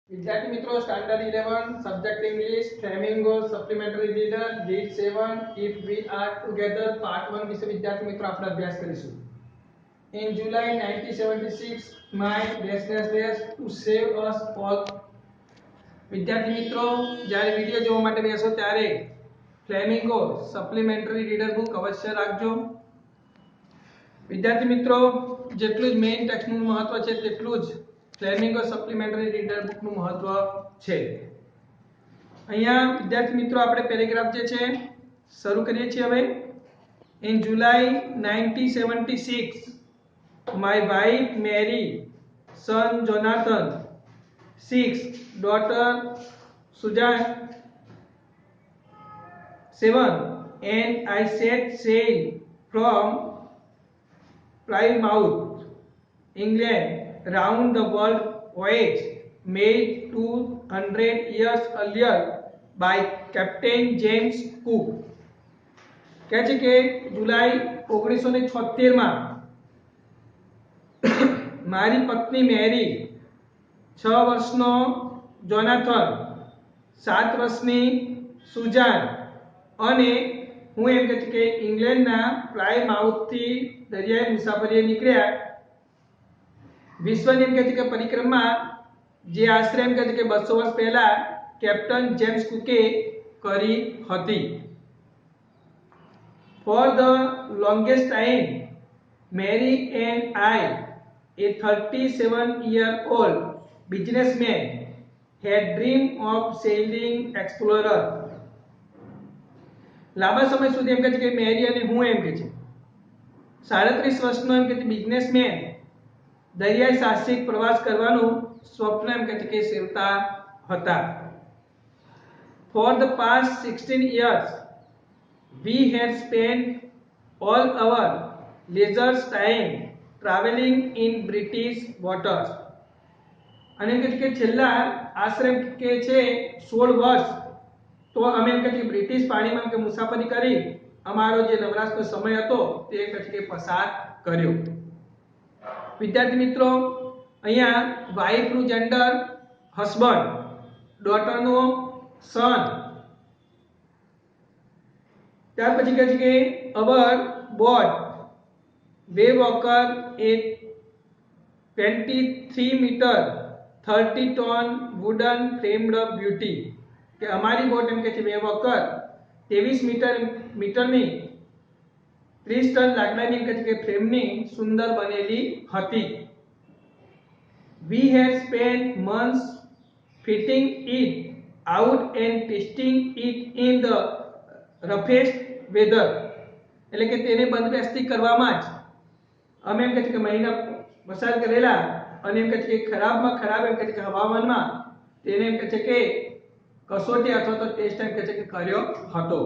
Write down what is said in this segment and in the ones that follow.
विद्यार्थी मित्रों, standard 11 subject English Flamingo supplementary reader read 7 if we are together part 1 વિશે વિદ્યાર્થી મિત્રો આપણે અભ્યાસ કરીશું. In July 1976 my dash to save us all. વિદ્યાર્થી મિત્રો જ્યારે વિડિયો જોવા માટે બેસો ત્યારે ફ્લેમિંગો સપ્લીમેન્ટરી રીડર બુક અવશ્ય રાખજો. વિદ્યાર્થી મિત્રો જેટલું જ મેઇન ટેક્સ્ટનું મહત્વ છે તેટલું જ ફ્લેમિંગો સપ્લિમેન્ટરી રીડર બુકનું મહત્વ છે. અહીંયા વિદ્યાર્થી મિત્રો આપણે પેરેગ્રાફ જે છે શરૂ કરીએ છીએ હવે. In July 1976 my wife Mary, son Jonathan, 6, daughter Susan, 7, and I set sail from Plymouth, England, round the world voyage made 200 years earlier by Captain James Cook. કહે છે કે જુલાઈ 1976 માં મારી પત્ની મેરી, 6 વર્ષનો જોનાથન, 7 વર્ષની સુજાન અને હું એમ કહે છે કે ઇંગ્લેન્ડના પ્લાયમાઉથથી દરિયાઈ મુસાફરીએ નીકળ્યા. વિશ્વની એમ કહે છે કે પરિક્રમા જે આશરે એમ કહે છે કે 200 વર્ષ પહેલા કેપ્ટન જેમ્સ કુકે કરી હતી. For the longest time Mary and I, a 37-year-old businessman, had dreamed of sailing explorer. લાંબા સમય સુધી એમ કહે છે કે મેરી અને હું એમ કહે છે 37 વર્ષનો એમ કહે છે બિઝનેસમેન દરિયાઈ સાહસિક પ્રવાસ કરવાનું સ્વપ્ન એમ કહે છે કે સેવતા હતા. For the past 16 years we had spent all our leisure time traveling in British waters. અને એમ કહે છે કે છેલ્લા આશરે એમ કે છે 16 વર્ષ તો અમે એમ કહે છે કે બ્રિટિશ પાણીમાં કે મુસાફરી કરી અમારો જે નવરાશનો સમય હતો તે એમ કહે છે કે પસાર કર્યો. વિદ્યાર્થી મિત્રો અહીંયા વાઇફનું જેન્ડર હસબન્ડ, ડોટરનો સન. ત્યાર પછી કહે છે કે our boat Wave Walker a 23 metre 30 ton wooden framed beauty. કે અમારી બોટ એમ કે છે વેવ વોકર 23 મીટરની 30 ટન લાકડાની એમ કે છે કે ફ્રેમની સુંદર બનેલી હતી. We had spent months fitting it out and testing it in the roughest weather. એટલે કે તેને બંધબેસતી કરવામાં જ અમે એમ કહે છે કે મહિના પસાર કરેલા અને એમ કહે છે કે ખરાબમાં ખરાબ એમ કહે છે કે હવામાનમાં તેને એમ કહે છે કે કસોટી અથવા તો ટેસ્ટ એમ કહે છે કે કર્યો હતો.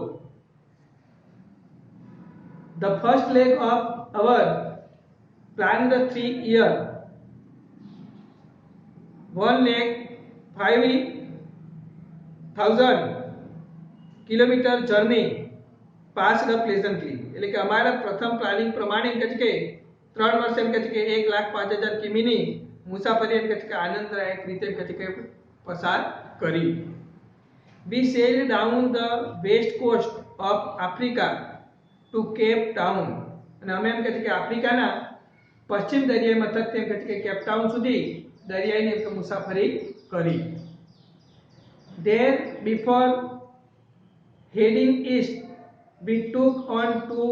The first leg of our planned 3-year 1 leg 5,000 kilometre journey passed pleasantly. એટલે કે અમારા પ્રથમ પ્લાનિંગ પ્રમાણે એમ કહે છે કે 3 વર્ષ એમ કહે છે કે 1,05,000 કિમીની મુસાફરી એમ કહે છે કે આનંદદાયક રીતે એમ કહે છે કે પસાર કરી. We sailed down the west coast of Africa to Cape Town. અને અમે એમ કહે છે કે આફ્રિકાના પશ્ચિમ દરિયાઈ મથકથી એમ કહે છે કે કેપ ટાઉન સુધી દરિયાઈની એક મુસાફરી કરી. There before heading east we took on 2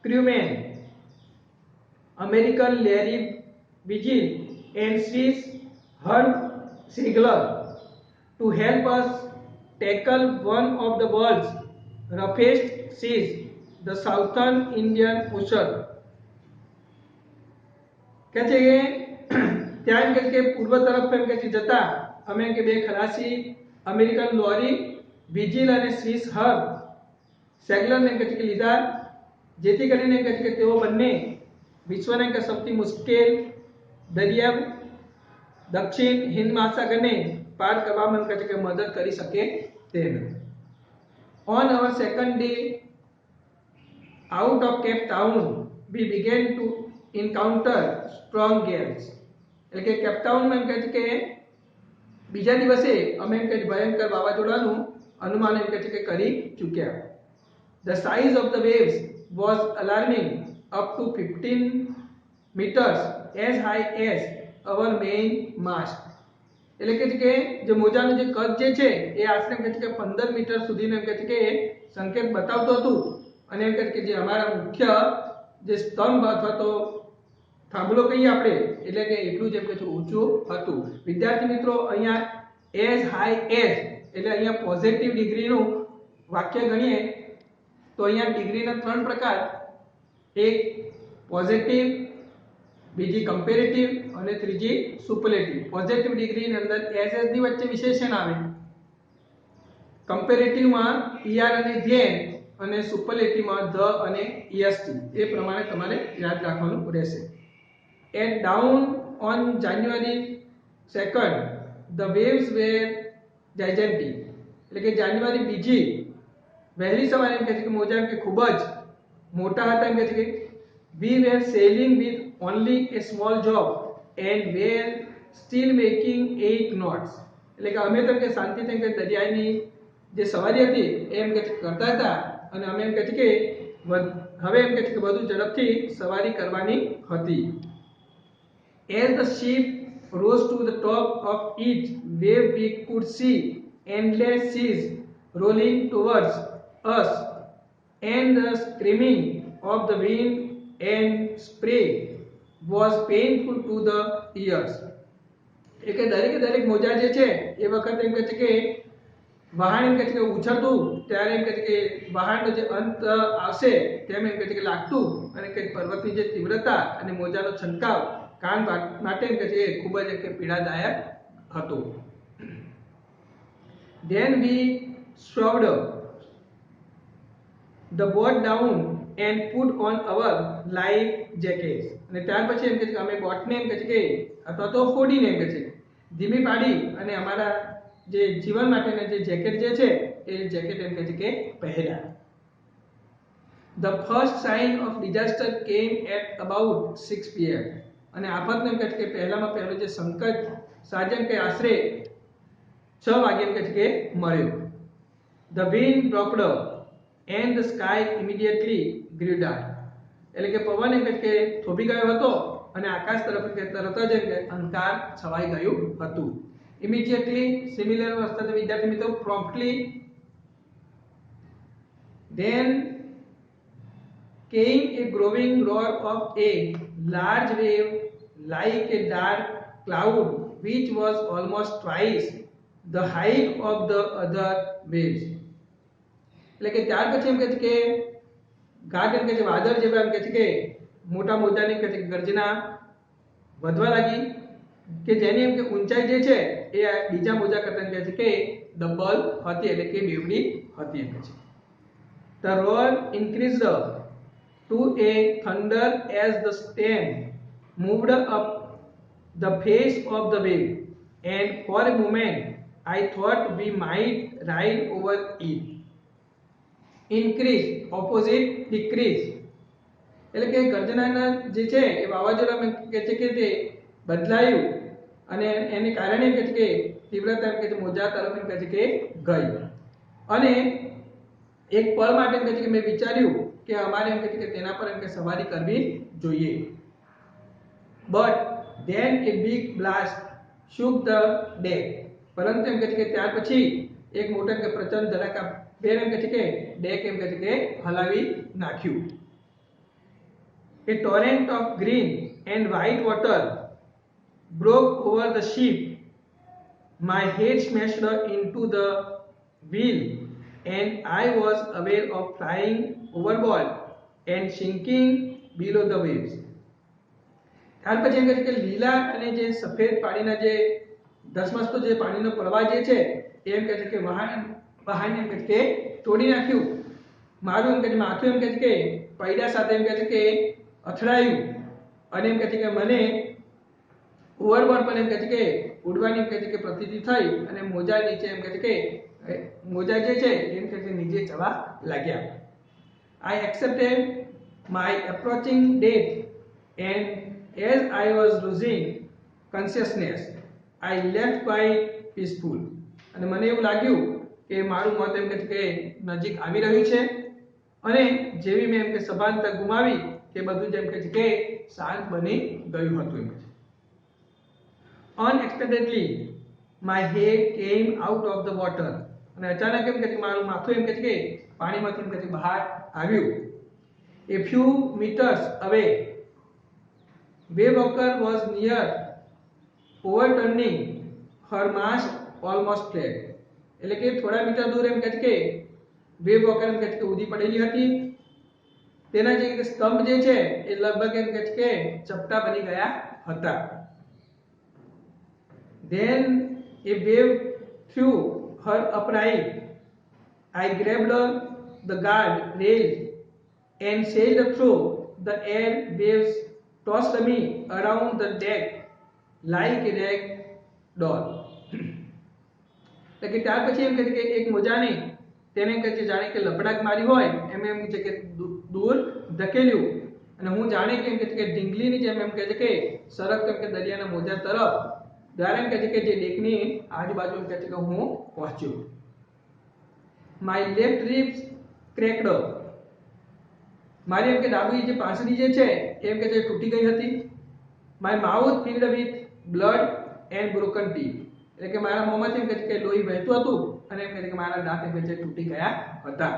crewmen, American Larry Vigil and Swiss Herb Ziegler, to help us tackle one of the world's roughest seas, the Southern Indian Ocean. કહે છે કે ત્યાં એમ કહે છે કે પૂર્વ તરફ એમ કહે છે જતા અમે કે 2 ખલાસી અમેરિકન લોરી વિજિલ અને સ્વિસ હર્બ સેગ્લરને એમ કહે છે કે લીધા જેથી કરીને એમ કહે છે કે તેઓ બંને વિશ્વના કે સૌથી મુશ્કેલ દરિયા દક્ષિણ હિન્દ મહાસાગરને પાર કરવામાં એમ કહે છે કે મદદ કરી શકે તેમ. On our second day out of Cape Town we began to encounter strong gales. એટલે કે કેપટાઉનમાં એમ કહે છે કે બીજા દિવસે અમે એમ કે ભયંકર વાવાઝોડાનું અનુમાન એમ કે છે કે કરી ચૂક્યા. The size of the waves was alarming, up to 15 meters, as high as our main mast. એટલે કે છે કે જે મોજાનું જે કદ જે છે એ આશરે એમ કે છે કે 15 મીટર સુધીનું એમ કે છે કે સંકેત બતાવતું હતું અને એમ કે છે કે જે અમારા મુખ્ય જે સ્તંભ અથવા તો થાંભલો કહીએ આપણે એટલે કે એટલું જ એમ કે છે ઊંચું હતું. વિદ્યાર્થી મિત્રો અહીંયા as high as એટલે અહીંયા પોઝિટિવ ડિગ્રીનું વાક્ય ગણીએ તો અહીંયા ડિગ્રીના ત્રણ પ્રકાર, એક પોઝિટિવ, બીજી કમ્પેરેટિવ અને ત્રીજી સુપરલેટિવ. પોઝિટિવ ડિગ્રીની અંદર એસ ની વચ્ચે વિશેષણ આવે, કમ્પેરેટિવમાં er અને ધેન અને સુપરલેટિવમાં ધ અને est. એ પ્રમાણે તમારે યાદ રાખવાનું રહેશે. At dawn on January 2nd, the waves were gigantic. એટલે કે જાન્યુઆરી બીજી વહેલી સવારે એમ કહે છે કે મોજા એમ કે ખૂબ જ મોટા હતા એમ કહે છે કે we were sailing with only a small job and were still making 8 knots. એટલે કે અમે તો કે શાંતિથી એમ કે દરિયાની જે સવારી હતી એમ કે કરતા હતા અને અમે એમ કહે છે કે હવે એમ કહે છે કે વધુ ઝડપથી સવારી કરવાની હતી. As the ship rose to the top of each wave, we could see endless seas rolling towards us, and the screaming of the wind and spray was painful to the ears. એટલે કે દરેક મોજા જે છે એ વખતે એમ કહે છે કે વહાણ એમ કહે છે કે ઉછળતું ત્યારે એમ કહે છે કે વહાણનો જે અંત આવશે તેમ એમ કહે છે કે લાગતું અને કે પર્વતની જે તીવ્રતા અને મોજાનો છંટકાવ કાન માટે એમ કહે છે ખૂબ જ કે પીડાદાયક હતું. Then we shoved the boat down and put on our life jackets. અને ત્યાર પછી એમ કહે છે કે અમે બોટને એમ કહે છે કે અથવા તો હોડીને એમ કહે છે ધીમી પાડી અને અમારા જે જીવન માટેના જે જેકેટ જે છે એ જેકેટ એમ કહે છે કે પહેર્યા. The first sign of disaster came at about 6 pm. અને આફતને એમ કહે છે કે પહેલામાં પહેલો જે સંકટ સાજન કે આશરે 6 વાગે એમ કહે છે કે મળ્યો. The wind dropped and the sky immediately grew dark. એટલે કે પવન એમ કહે છે કે થોભી ગયો હતો અને આકાશ તરફ તરત જ અંધકાર છવાઈ ગયું હતું. Immediately similar વસ્તુ વિદ્યાર્થી મિત્રો promptly, then came a growing roar of a large wave like a dark cloud which was almost twice the height of the other waves. એટલે કે ત્યાર પછી એમ કહે છે કે ગાઢ એમ કહે છે વાદળ જેવા એમ કહે છે કે મોટા મોજાની કહે છે ગર્જના વધવા લાગી કે જેની એમ કે ઊંચાઈ જે છે એ બીજા મોજા કરતા કહે છે કે ડબલ હતી એટલે કે બેવડી હતી એમ કહે છે. The roar increased to a thunder as the stem moved up the face of the wave, and for a moment I thought we might ride over it. Increase opposite decrease. એટલે કે ગર્જનાના જે છે એ વાવાઝોડામાં કહે છે કે તે બદલાયું અને એને કારણે કહે છે કે તીવ્રતા એમ કહે છે મોજા તરફ એમ કહે છે કે ગઈ અને એક પળ માટે એમ કહે છે કે મેં વિચાર્યું કે અમારે એમ કહે છે કે તેના પર એમ કે સવારી કરવી જોઈએ. But then a big blast shook the deck. પરંતુ એમ કહે છે કે ત્યાર પછી એક મોટા કે પ્રચંડ ધડાકા બેર એમ કહે છે કે ડેક એમ કહે છે કે હલાવી નાખ્યું. A torrent of green and white water broke over the ship. My head smashed into the wheel and I was aware of flying overboard and sinking below the waves. ત્યાર પછી એમ કહે છે કે લીલા અને જે સફેદ પાણીના જે ધસમસતો જે પાણીનો પ્રવાહ જે છે એમ કહે છે કે વહાણ એમ કહે છે કે તોડી નાખ્યું. મારું એમ કહે છે માથું એમ કહે છે કે પૈડા સાથે એમ કહે છે કે અથડાયું અને એમ કહે છે કે મને ઓવરબોર્ડ પર એમ કહે છે કે ઉડવાની એમ કહે છે કે પ્રતીતિ થઈ અને મોજા નીચે એમ કહે છે કે મોજા જે છે એમ કહે છે નીચે જવા લાગ્યા. I accepted my approaching death and as I was losing consciousness I left quite peaceful. અને મને એવું લાગ્યું કે મારું મોત એમ કે નજીક આવી રહ્યું છે અને જેવી મેં એમ કે સભાનતા ગુમાવી કે બધું જ એમ કે શાંત બની ગયું હતું એમ કે. Unexpectedly my head came out of the water. અને અચાનક એમ કે મારું માથું એમ કે પાણીમાંથી એમ કે બહાર આવ્યું. A few meters away Waywalker was near overturning her mast almost flat. એટલે કે થોડા મીટર દૂર એમ કે વેવવોકર એમ કે ઊંધી પડેલી હતી. તેના જે સ્તંભ જે છે એ લગભગ એમ કે ચપટા બની ગયા હતા. Then a wave threw her upright. I grabbed the guard rails and sailed through the air. Waves tossed me around the deck like a rag doll. એટલે કે ત્યાર પછી એમ કે એક મોજાને તેને કહે છે જાણે કે લપડાક મારી હોય એમ છે કે દૂર ધકેલ્યું અને હું જાણે કે એમ કે ઢીંગલીની જેમ એમ કહે છે કે સરકતો કે દરિયાના મોજા તરફ દ્વારા એમ કહે છે કે જે ડેકની આજુબાજુ એમ કહે છે કે હું પહોંચ્યો. My left ribs cracked. મારી એમ કે ડાબી જે પાંસળી જે છે એમ કે તૂટી ગઈ હતી. My mouth field with blood and broken teeth. એટલે કે મારા મોંમાંથી એમ કહે છે કે લોહી વહેતું હતું અને એમ કહે છે કે મારા દાંત એમ કહે છે તૂટી ગયા હતા.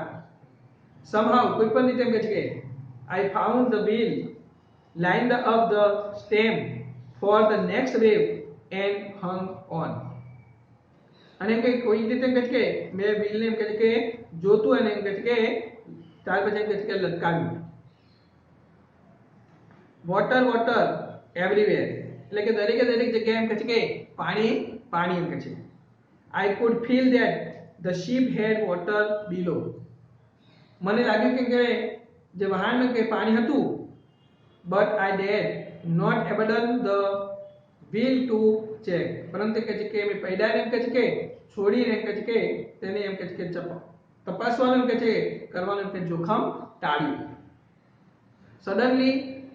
somehow કોઈ પણ રીતે એમ કહે છે કે I found the wheel lined up the stem for the next wave and hung on. અને એમ કે કોઈ રીતે એમ કહે છે કે મેં વ્હીલને એમ કહે છે કે જોતું અને એમ કહે છે કે ત્યાર પછી એમ કહે છે કે લટકાવ્યું. Water water everywhere. એટલે કે દરેકે દરેક જગ્યાએ એમ કહે છે કે પાણી પાણી એમ કહે છે. I could feel that the ship had water below. મને લાગ્યું કે જે વહાણમાં કે પાણી હતું but I dared not abandon the wheel to check. પરંતુ કહે છે કે મેં પૈડાને એમ કહે છે કે છોડીને એમ કહે છે કે તેને એમ કહે છે કે તપાસવાનું એમ કહે છે કરવાનું એમ કે જોખમ ટાળ્યું. સડનલી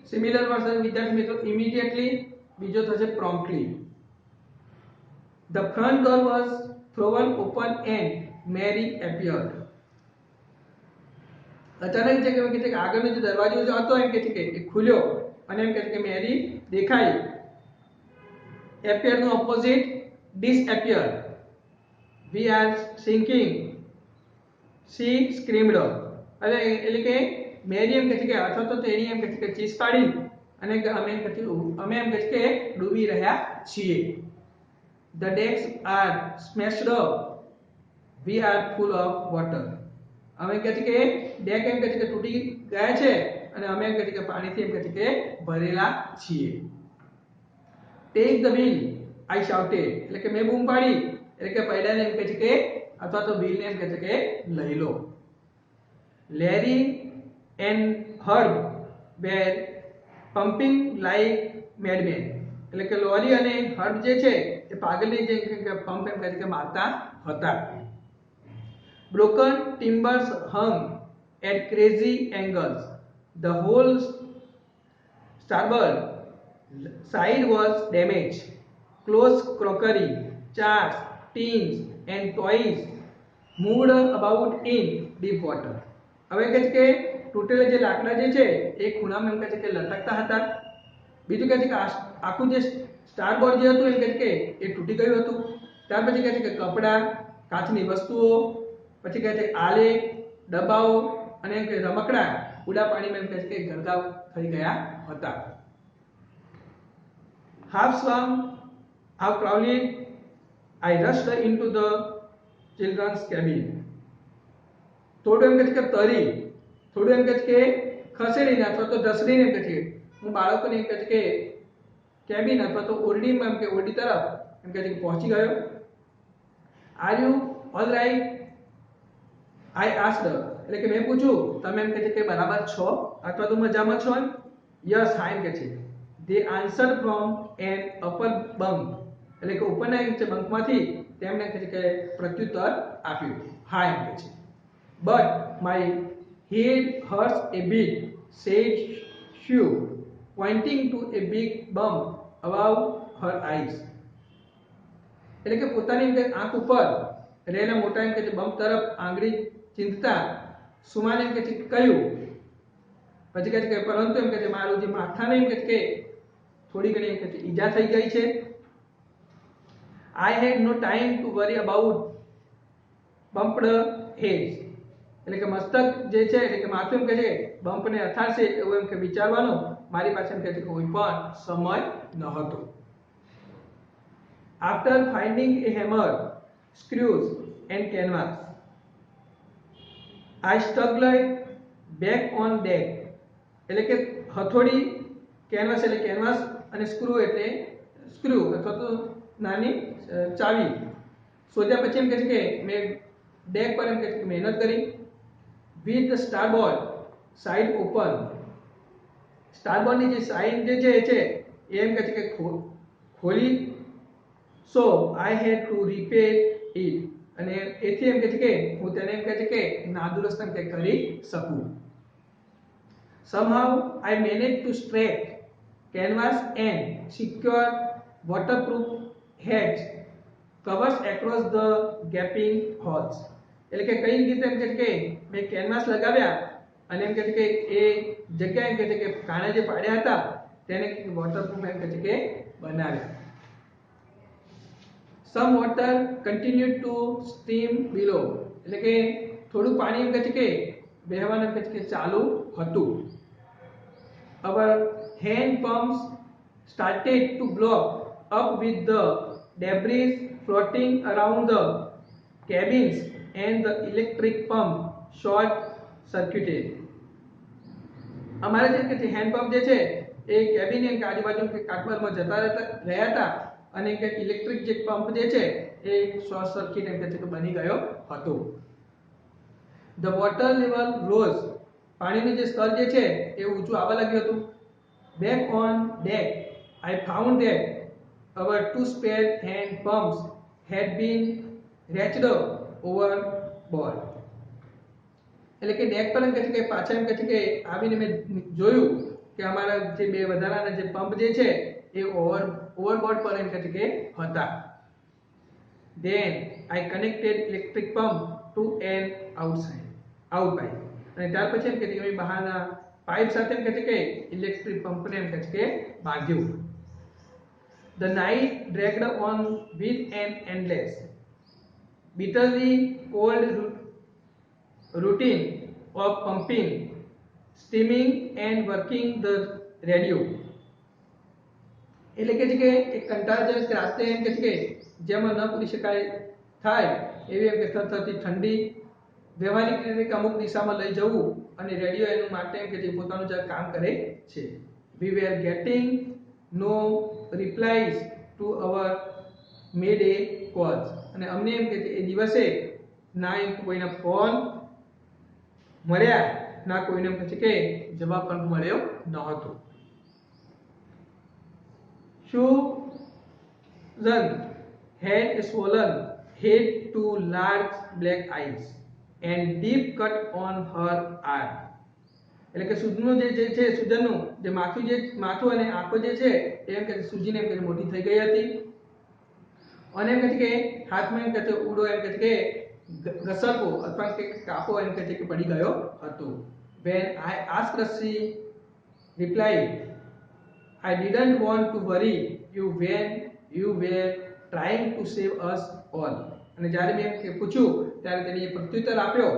સિમિલર વર્ઝન વિદ્યાર્થી મિત્રો ઇમિડિયેટલી, બીજો થશે promptly. The front door was thrown open and Mary appeared. અચાનક જે કહે છે કે આગળનો જે દરવાજો જો હતો એમ કહે છે કે એ ખુલ્યો અને એમ કહે છે કે મેરી દેખાઈ. appear નો opposite disappear. we are sinking, she screamed. એટલે કે મેરી એમ કહે છે કે અથવા તો તેણી એમ કહે છે કે ચીસ પાડી અને અમે એમ કહે છે કે ડૂબી રહ્યા છીએ. The decks are smashed up. We are full of water. અમે કહે છે કે ડેક એમ કહે છે કે તૂટી ગયા છે અને અમે એમ કહે છે કે પાણીથી એમ કહે છે કે ભરેલા છીએ. Take the wheel, I shouted. એટલે કે મેં બૂમ પાડી એટલે કે પૈડાને એમ કહે છે કે અથવા તો વ્હીલને એમ કહે છે કે લઈ લો. Larry and Herb were pumping like madmen. એટલે કે લોરી અને હર્બ જે છે એ પાગલની જે પંપ એમ કહે છે કે મારતા હતા. Broken timbers hung at crazy angles. The whole starboard side was damaged. Closed crockery, jars, tins and toys moved about in deep water. હવે કહે છે કે તૂટેલા જે લાકડા જે છે એ ખૂણામાં એમ કહે છે કે લટકતા હતા. બીજું કહે છે કે આખું જે સ્ટારબોર્ડ જે હતું એમ કહે છે કે એ તૂટી ગયું હતું. ત્યાર પછી કહે છે કે કપડા, કાચની વસ્તુઓ, પછી કહે છે આલેખ, ડબ્બાઓ અને રમકડા ઉડા પાણીમાં એમ કહે છે કે ગરકાવ થઈ ગયા હતા. half swam, half crawled, I rushed into the children's cabin. થોડું એમ કહે છે કે તરી, થોડું એમ કહે છે કે ખસેડીને અથવા તો ઢસડીને એમ કહે છે હું બાળકોને એમ કહે છે કે કેબિન અથવા તો ઓરડીમાં એમ કે ઓરડી તરફ એમ કહે છે કે પહોંચી ગયો. Are you all right, I asked. એટલે કે મેં પૂછ્યું તમે એમ કહે છે કે બરાબર છો અથવા તો મજામાં છો? યસ, હા એમ કહે છે. They answered from an upper bunk. એટલે કે ઉપરના એમ છે બંકમાંથી તેમણે કહે છે કે પ્રત્યુત્તર આપ્યું, હા એમ કહે છે. But my head hurts a bit, said she, pointing to a big bump above her eyes. એટલે કે પોતાની એમ કે આંખ ઉપર રહેલા મોટા એમ કે બમ્પ તરફ આંગળી ચીંધતા સુમાને એમ કે કહ્યું, પછી કહે છે કે પરંતુ એમ કે મારું જે માથાને એમ કે થોડી ઘણી એમ કે ઈજા થઈ ગઈ છે. I had no time to worry about bumped heads. એટલે કે મસ્તક જે છે એટલે કે માથું એમ કે છે બમ્પને અથાડશે એવું એમ કે વિચારવાનો મારી પાસે એમ કે કોઈ પણ સમય ન હતો. After finding a hammer, screws and canvas, I struggled back on deck. એટલે કે હથોડી, કેનવાસ એટલે કેનવાસ અને સ્ક્રૂ એટલે સ્ક્રૂ અથવા તો નાની ચાવી શોધ્યા પછી એમ કહે છે કે મેં ડેક પર એમ કહે છે કે મહેનત કરી. વિથ ધ સ્ટારબોર્ડ સાઇડ ઓપન, સ્ટારબોર્ડની જે સાઇડ જે છે એ એમ કહે છે કે ખોલી. સો આઈ હેડ ટુ રિપેર ઇટ, અને એથી એમ કહે છે કે હું તેને એમ કહે છે કે નાદુરસ્ત એમ કે કરી શકું. Somehow I managed to strap canvas and secure waterproof heads covers across the gaping holes. એટલે કે કઈ રીતે એમ કે મેં કેનવાસ લગાવ્યા અને એમ કે એ જગ્યા એમ કે કાણે જે પાડ્યા હતા તેને વોટરપ્રૂફ એમ કે બનાવ્યા. Some water continued to stream below. એટલે કે થોડું પાણી એમ કે વહેવાનું એમ કે ચાલુ હતું. Our hand pumps started to block up with the debris floating around the cabins and the electric pump short circuited. અમારે જે હેન્ડ પંપ જે છે એ કેબિન એમ કે આજુબાજુ કે કાટમાળમાં જતા રહ્યા હતા અને કે ઇલેક્ટ્રિક જે પંપ જે છે એ શોર્ટ સર્કિટ એમ કે બની ગયો હતો. The water level rose. પાણીનું જે સ્તર જે છે એ ઊંચું આવવા લાગ્યું હતું. Back on deck, I found that our two spare hand pumps had been wrenched overboard. એટલે કે ડેક પર એમ કહે છે કે પાછા એમ કહે છે કે આવીને મેં જોયું કે અમારા જે બે વધારાના જે પંપ જે છે એ ઓવરબોર્ડ પર એમ કહે છે કે હતા. Then I connected electric pump to an out pipe. અને ત્યાર પછી એમ કે બહારના પાઇપ સાથે એમ કહે છે કે ઇલેક્ટ્રિક પંપને એમ કહે છે કે બાંધ્યું. The night dragged on with an endless, bitterly cold routine of pumping, steaming and working the radio. એટલે કે છે કે એક કંટાળાજનક રાતે એમ કે છે કે જેમાં ન પૂરી શકાય થાય એવી એમ કે થતી ઠંડી, વ્યવહારિક રીતે અમુક દિશામાં લઈ જવું અને રેડિયો એનું માટે એમ કે જે પોતાનું જે કામ કરે છે. We were getting no replies to our mayday calls. અને અમને એમ કે એ દિવસે ના એમ કોઈના ફોન મળ્યા ના કોઈને એમ કે કે જવાબ પણ મળ્યો ન હતો. Susan had a swollen head, two large black eyes and deep cut on her arm. એટલે કે સુજનું જે છે સુજનનું જે માથું અને આંખો જે છે એમ કે સુજીને એમ કે મોટી થઈ ગઈ હતી અને એમ કે હાથમાં એમ કે ઉડો એમ કે ઘસરકો અથવા કે કાપો એમ કે પડી ગયો હતો. When I asked her, she replied, I didn't want to worry you when you were trying to save us all. અને જ્યારે મેં એમ કે પૂછ્યું ત્યારે તેણે એ પ્રત્યુત્તર આપ્યો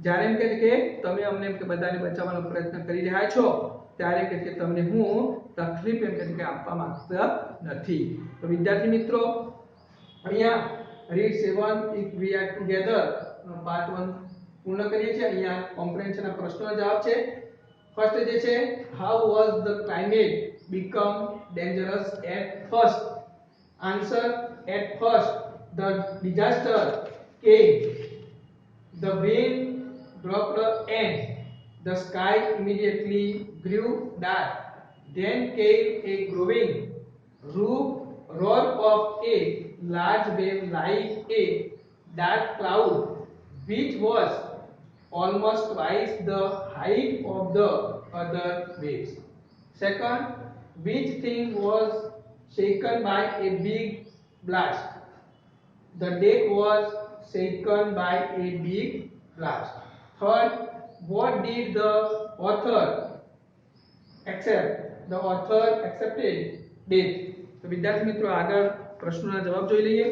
જ્યારે એમ કે તમે અમને એમ કે બધાને બચાવવાનો પ્રયત્ન કરી રહ્યા છો ત્યારે એમ કે તમને હું તકલીફ એમ કે આપવા માંગતા નથી. તો વિદ્યાર્થી મિત્રો અહીંયા read 7 if we are together part 1 પૂર્ણ કરીએ છીએ. અહીંયા કોમ્પ્રિહેન્શનના પ્રશ્નોના જવાબ છે. ફર્સ્ટ જે છે how was the climate become dangerous at first? Answer, at first the disaster came, the wind dropped and the sky immediately grew dark. Then came a growing roar of a large wave like a dark cloud which was almost twice the height of the other waves. Second, which thing was shaken by a big blast? The deck was shaken by a big blast. Third, what did the author accept? The author accepted death. તો વિદ્યાર્થી મિત્રો આગળ પ્રશ્નોના જવાબ જોઈ લઈએ.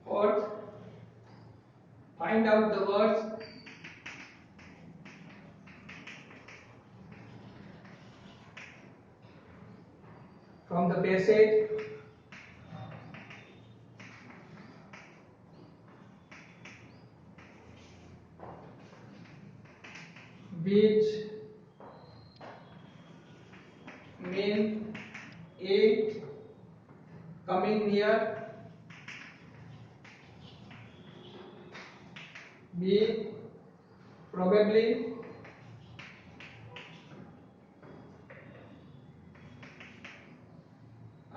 Fourth, find out the words from the passage which mean A, coming near, B, probably,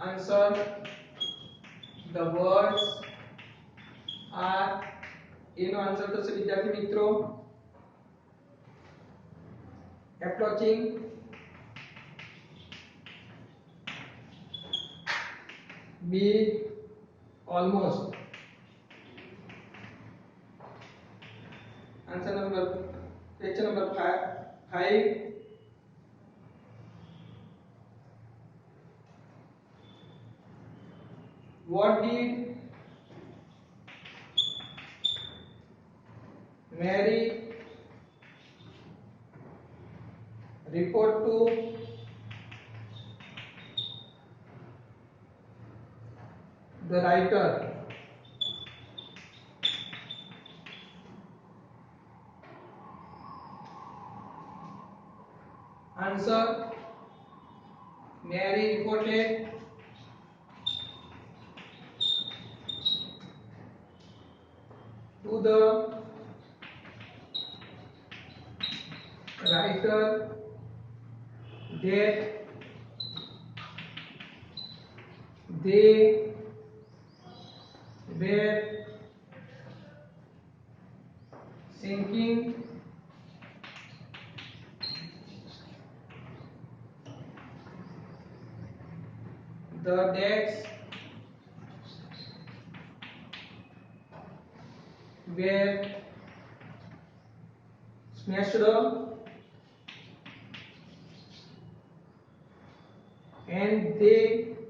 answer. The words are એનો answer થશે વિદ્યાર્થી મિત્રો approaching, B, almost. Answer number, question number 5. What did Mary report to the writer? Answer. Mary reported to the writer that they were sinking the decks were smashed and they